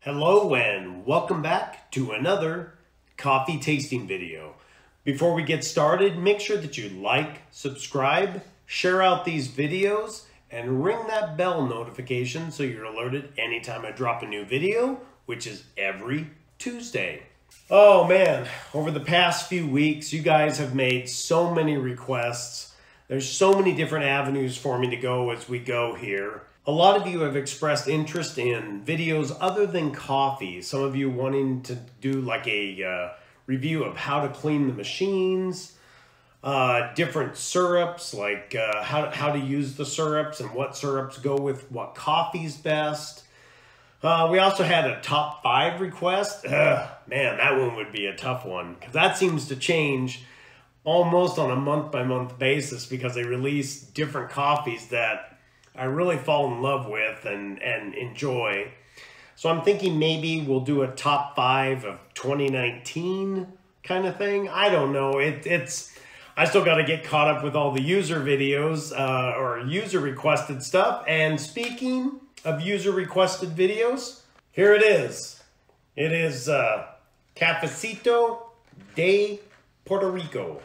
Hello and welcome back to another coffee tasting video. Before we get started, make sure that you like, subscribe, share out these videos, and ring that bell notification so you're alerted anytime I drop a new video, which is every Tuesday. Oh man, over the past few weeks, you guys have made so many requests. There's so many different avenues for me to go as we go here. A lot of you have expressed interest in videos other than coffee. Some of you wanting to do like a review of how to clean the machines, different syrups, like how to use the syrups and what syrups go with what coffee's best. We also had a top 5 request. Man, that one would be a tough one because that seems to change almost on a month-by-month basis because they release different coffees that I really fall in love with and enjoy. So I'm thinking maybe we'll do a top 5 of 2019 kind of thing. I don't know. I still got to get caught up with all the user videos or user requested stuff. And speaking of user requested videos, here it is. It is Cafecito de Puerto Rico.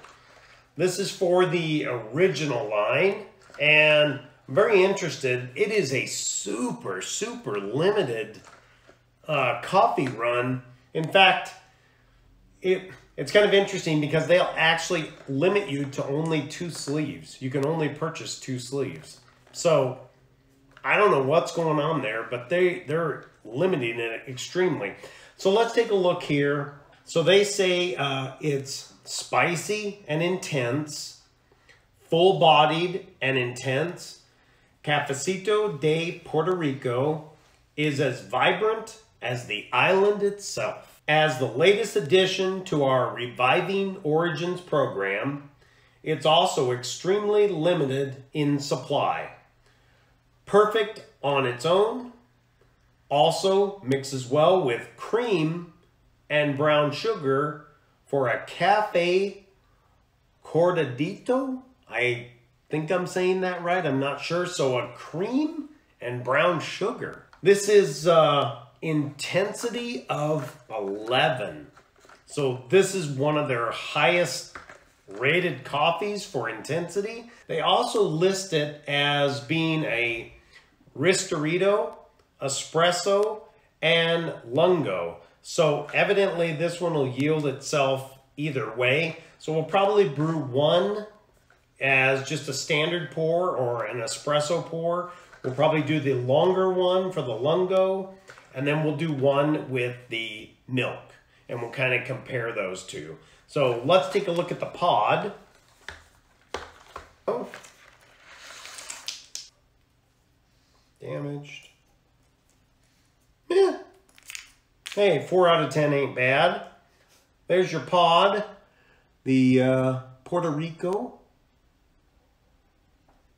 This is for the original line, and I'm very interested. It is a super limited coffee run. In fact, it's kind of interesting because they'll actually limit you to only 2 sleeves. You can only purchase 2 sleeves. So I don't know what's going on there, but they're limiting it extremely. So let's take a look here. So they say it's spicy and intense, full-bodied and intense. Cafecito de Puerto Rico is as vibrant as the island itself. As the latest addition to our Reviving Origins program, it's also extremely limited in supply. Perfect on its own, also mixes well with cream and brown sugar for a cafe cortadito. I think I'm saying that right. I'm not sure. So a cream and brown sugar. This is intensity of 11. So this is one of their highest rated coffees for intensity. They also list it as being a Ristorito, espresso, and lungo. So evidently this one will yield itself either way. So we'll probably brew one as just a standard pour or an espresso pour. We'll probably do the longer one for the lungo, and then we'll do one with the milk, and we'll kind of compare those two. So let's take a look at the pod. Oh, damaged. Yeah. Hey, 4 out of 10 ain't bad. There's your pod, the Puerto Rico.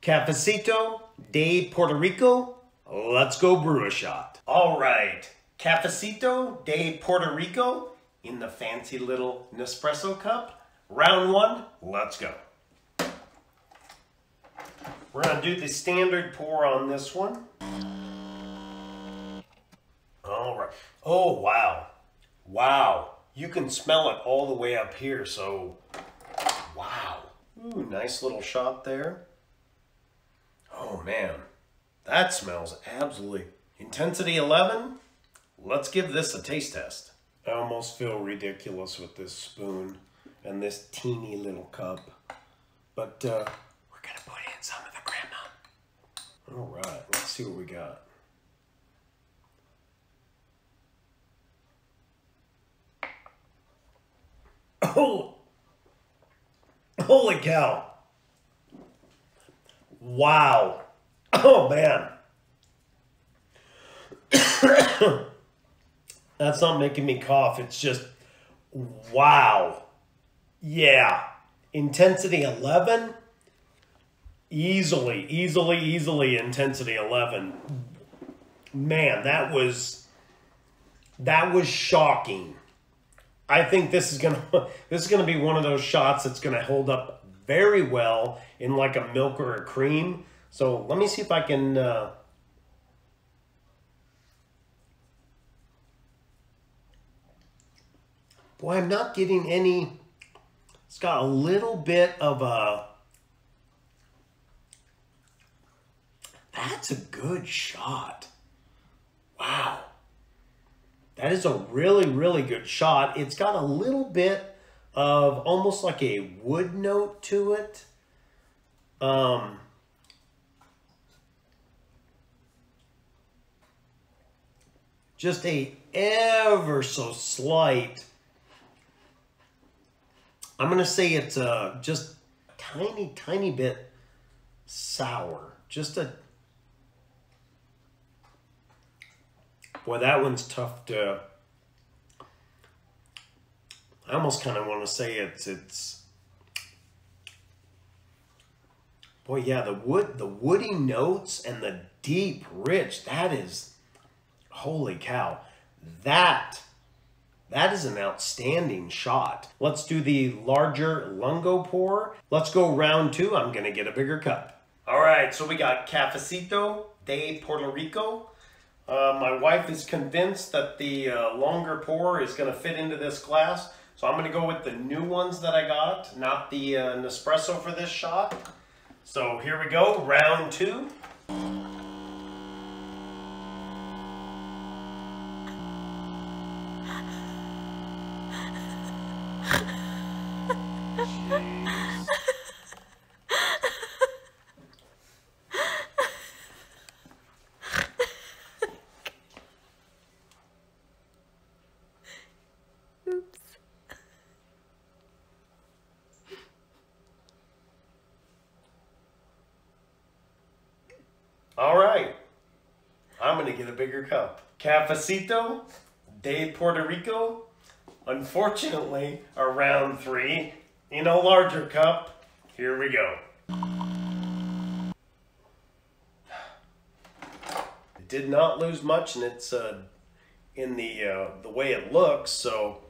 Cafecito de Puerto Rico. Let's go brew a shot. All right, Cafecito de Puerto Rico in the fancy little Nespresso cup. Round 1, let's go. We're gonna do the standard pour on this one. All right. Oh, wow. Wow. You can smell it all the way up here, so wow. Ooh, nice little shot there. Oh man, that smells absolutely. Intensity 11. Let's give this a taste test. I almost feel ridiculous with this spoon and this teeny little cup, but we're gonna put in some of the crema. All right, let's see what we got. Oh, holy cow. Wow. Oh, man. That's not making me cough. It's just, wow. Yeah. Intensity 11. Easily intensity 11. Man, that was shocking. I think this is gonna be one of those shots that's gonna hold up very well in like a milk or a cream. So let me see if I can Boy, I'm not getting any. It's got a little bit of a. That's a good shot. Wow. That is a really, really good shot. It's got a little bit of almost like a wood note to it. Just a ever so slight. I'm going to say it's just a tiny, tiny bit sour. Just a... Boy, that one's tough to... I almost kind of want to say it's... Boy, yeah, the woody notes and the deep, rich, that is... Holy cow. That is an outstanding shot. Let's do the larger lungo pour. Let's go round 2. I'm going to get a bigger cup. All right, so we got Cafecito de Puerto Rico. My wife is convinced that the longer pour is going to fit into this glass. So I'm going to go with the new ones that I got, not the Nespresso for this shot. So here we go, round 2. All right, I'm gonna get a bigger cup. Cafecito de Puerto Rico, unfortunately, a round 3 in a larger cup. Here we go. It did not lose much, and it's in the way it looks, so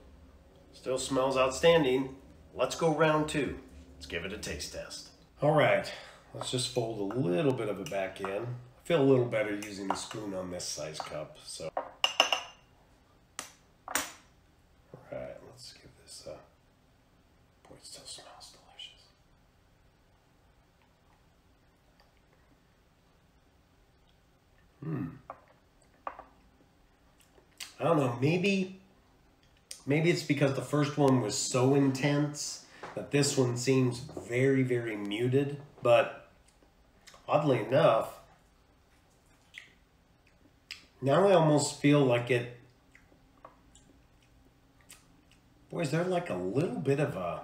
still smells outstanding. Let's go round 2. Let's give it a taste test. All right. Let's just fold a little bit of it back in. I feel a little better using the spoon on this size cup. So, all right, let's give this a. Boy, it still smells delicious. I don't know. Maybe it's because the first one was so intense that this one seems very, very muted. But oddly enough, now I almost feel like it... Boy, is there like a little bit of a... I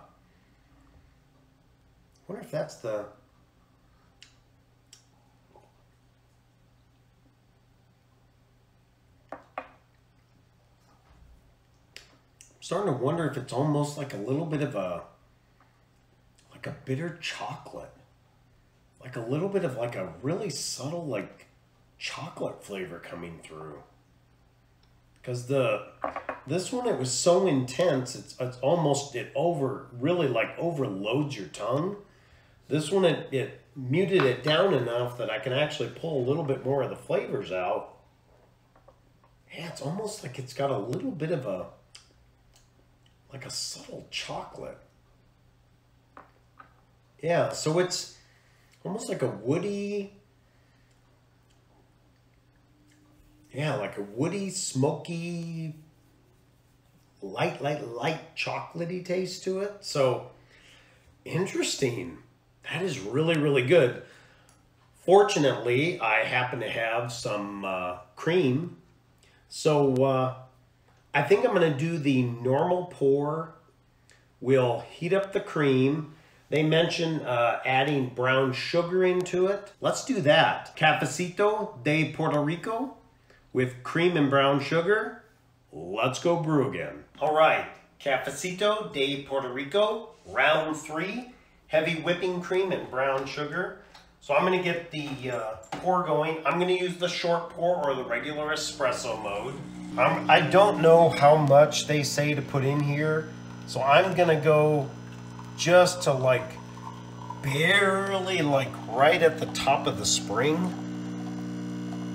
wonder if that's the... I'm starting to wonder if it's almost like a little bit of a... like a bitter chocolate. Like a little bit of like a really subtle like chocolate flavor coming through. Because this one, it was so intense, it's almost, really like overloads your tongue. This one, it muted it down enough that I can actually pull a little bit more of the flavors out. Yeah, it's almost like it's got a little bit of a, like a subtle chocolate. Yeah, so it's almost like a woody, yeah, like a woody, smoky, light chocolatey taste to it. So, interesting. That is really, really good. Fortunately, I happen to have some cream. So, I think I'm going to do the normal pour. We'll heat up the cream. They mention adding brown sugar into it. Let's do that. Cafecito de Puerto Rico with cream and brown sugar. Let's go brew again. All right, Cafecito de Puerto Rico, round 3, heavy whipping cream and brown sugar. So I'm gonna get the pour going. I'm gonna use the short pour or the regular espresso mode. I don't know how much they say to put in here, so I'm gonna go just to like barely like right at the top of the spring.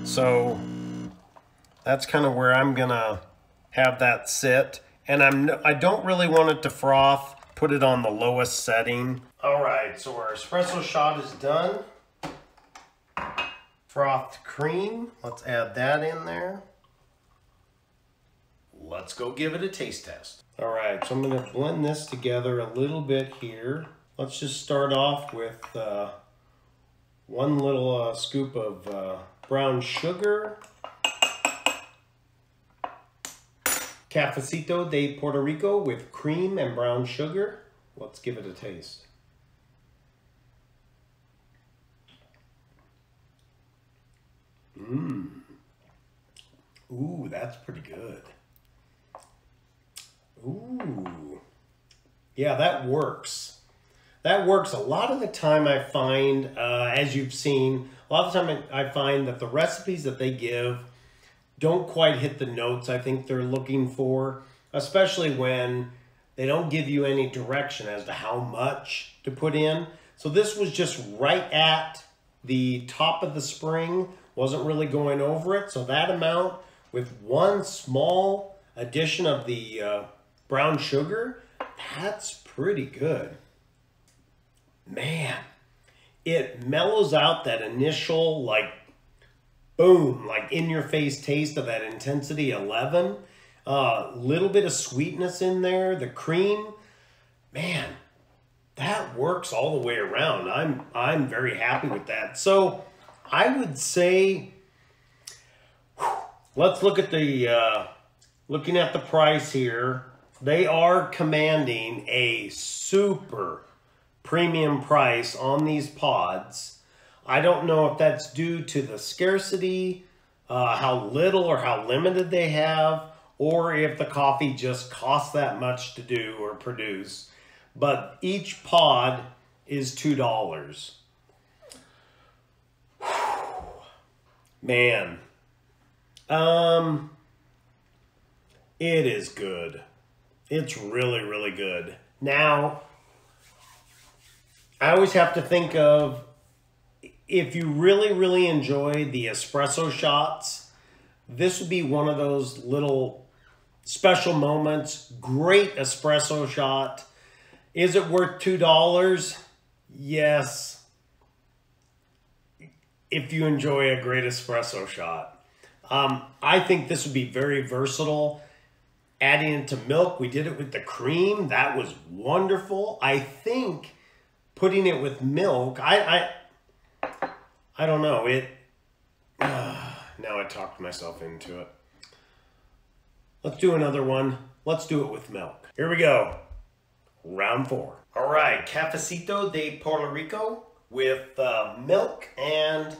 So that's kind of where I'm gonna have that sit. and I don't really want it to froth. Put it on the lowest setting. All right, so our espresso shot is done. Frothed cream, let's add that in there. Let's go give it a taste test. All right, so I'm gonna blend this together a little bit here. Let's just start off with one little scoop of brown sugar. Cafecito de Puerto Rico with cream and brown sugar. Let's give it a taste. Ooh, that's pretty good. Ooh. Yeah, that works. That works. A lot of the time I find, as you've seen, a lot of the time I find that the recipes that they give don't quite hit the notes I think they're looking for, especially when they don't give you any direction as to how much to put in. So this was just right at the top of the spring, wasn't really going over it. So that amount with one small addition of the brown sugar, that's pretty good. Man, it mellows out that initial like boom, like in your face taste of that intensity 11. Little bit of sweetness in there. The cream, man, that works all the way around. I'm very happy with that. So I would say, let's look at the, looking at the price here. They are commanding a super premium price on these pods. I don't know if that's due to the scarcity, how little or how limited they have, or if the coffee just costs that much to do or produce. But each pod is $2. Man, it is good. It's really, really good. Now, I always have to think of, if you really, really enjoy the espresso shots, this would be one of those little special moments. Great espresso shot. Is it worth $2? Yes. If you enjoy a great espresso shot. I think this would be very versatile. Adding it to milk, we did it with the cream. That was wonderful. I think putting it with milk, I don't know. Now I talked myself into it. Let's do another one. Let's do it with milk. Here we go. Round 4. All right, Cafecito de Puerto Rico with milk, and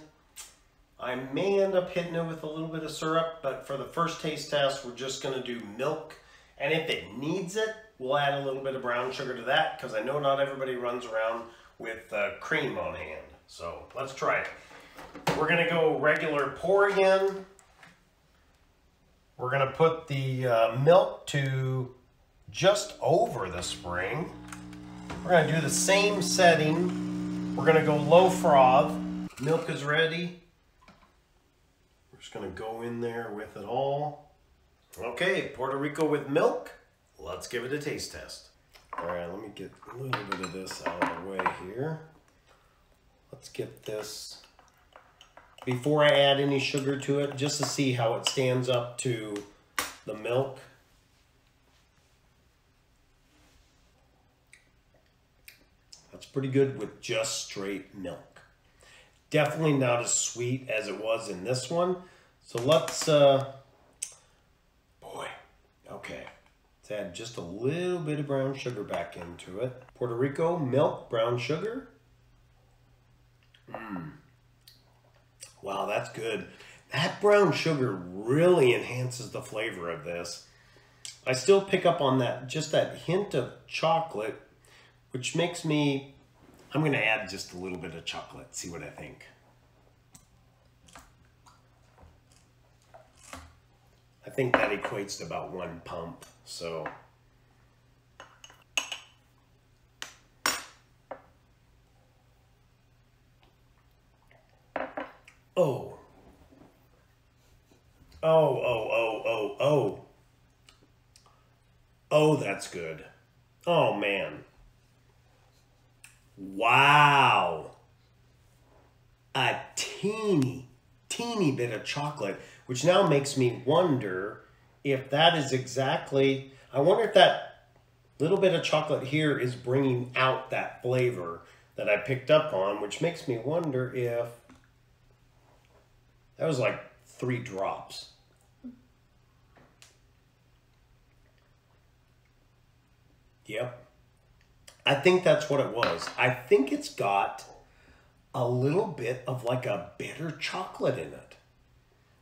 I may end up hitting it with a little bit of syrup, but for the first taste test, we're just gonna do milk. And if it needs it, we'll add a little bit of brown sugar to that, because I know not everybody runs around with cream on hand. So let's try it. We're gonna go regular pour again. We're gonna put the milk to just over the spring. We're gonna do the same setting. We're gonna go low froth. Milk is ready. We're just gonna go in there with it all. Okay, Puerto Rico with milk. Let's give it a taste test. All right, let me get a little bit of this out of the way here. Let's get this, before I add any sugar to it, just to see how it stands up to the milk. That's pretty good with just straight milk. Definitely not as sweet as it was in this one. So let's, okay. Let's add just a little bit of brown sugar back into it. Puerto Rico, milk, brown sugar. Wow, that's good. That brown sugar really enhances the flavor of this. I still pick up on that, just that hint of chocolate, which makes me, I'm gonna add just a little bit of chocolate, see what I think. I think that equates to about 1 pump, so. Oh. Oh. Oh, that's good. Oh, man. Wow. A teeny bit of chocolate, which now makes me wonder if that is exactly, I wonder if that little bit of chocolate here is bringing out that flavor that I picked up on, which makes me wonder if that was like 3 drops. Yep. I think that's what it was. I think it's got a little bit of like a bitter chocolate in it.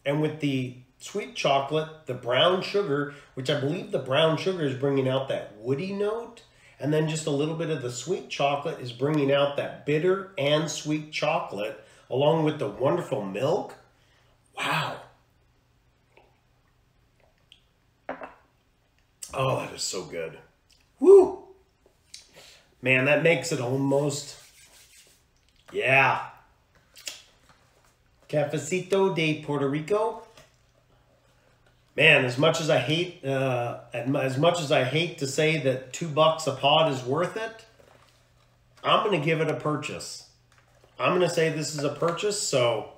And with the sweet chocolate, the brown sugar, which I believe the brown sugar is bringing out that woody note, and then just a little bit of the sweet chocolate is bringing out that bitter and sweet chocolate, along with the wonderful milk. Wow. Oh, that is so good. Woo! Man, that makes it almost, yeah. Cafecito de Puerto Rico. Man, as much as I hate to say that $2 a pod is worth it, I'm going to give it a purchase. I'm going to say this is a purchase, so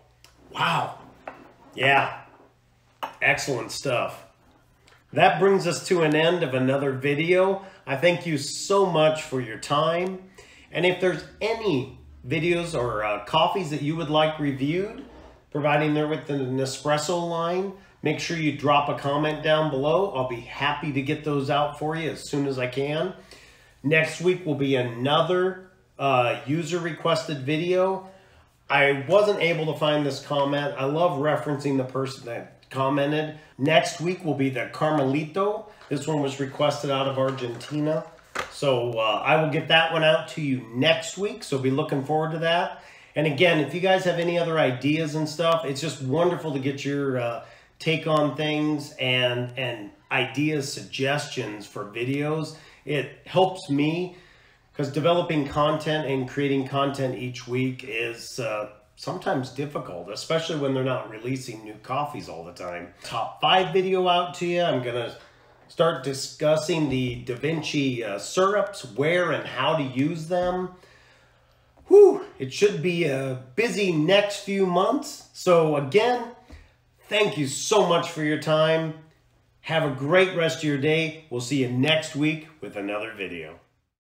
wow. Yeah, excellent stuff. That brings us to an end of another video. I thank you so much for your time. And if there's any videos or coffees that you would like reviewed, providing they're with the Nespresso line, make sure you drop a comment down below. I'll be happy to get those out for you as soon as I can. Next week will be another user requested video. I wasn't able to find this comment. I love referencing the person that commented. Next week will be the Carmelito. This one was requested out of Argentina. So I will get that one out to you next week. So be looking forward to that. And again, if you guys have any other ideas and stuff, it's just wonderful to get your take on things and ideas, suggestions for videos. It helps me because developing content and creating content each week is sometimes difficult, especially when they're not releasing new coffees all the time. Top 5 video out to you. I'm going to start discussing the Da Vinci syrups, where and how to use them. Whew, it should be a busy next few months. So again, thank you so much for your time. Have a great rest of your day. We'll see you next week with another video.